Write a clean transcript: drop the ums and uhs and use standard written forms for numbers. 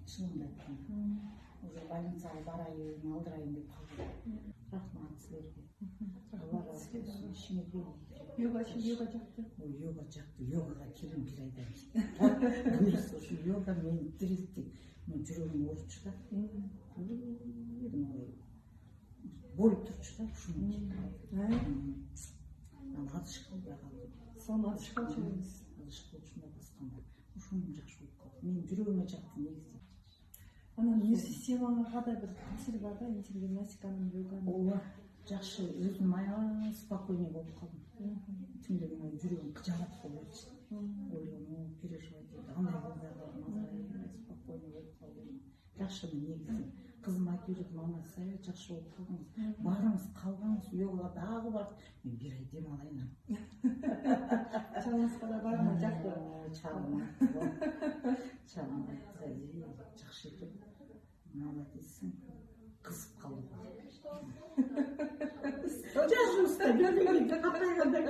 Шынымды айтканда уже больницага барайын алдырайын деп калдым. Рахмат силерге. Алла разы болсун. Ишиңерге Йога жакты. йога жакты. Йогага келем бир айдан кийин. Буюрса ушу йога мени тирилтти. Мен жүрөгүм ооручу да. Болуп турчу да ушунун кийин. Анан адыш кылбай калдым. Сон адыш калчу эмес. Адыш кылчумда басканда ушунун жакшы болуп калды. Менин жүрөгүмө жакты негизи. Анан нерв системаңа кандай бир таасири бар да, интим гимнастиканын, йоганын. Ооба, жакшы өзүм аябай спокойный болуп калдым. Түндөгүнү жүрөгүм кыжалат болчу. Ойлойм, переживать этип, андай болбой калдым, спокойный болуп калдым. Жакшы негизи. Кызым айтып жүрдү, мама, сиз аябай жакшы болуп калдыңыз. Барыңыз, калбаңыз, йогага дагы бар. Мен бир ай дем алайын. Чалыңызга да барма жакты. Чалым айтты, жакшы экен. Молодецсиң. Кызып калдым. Жашыбызда көргөндө капайганда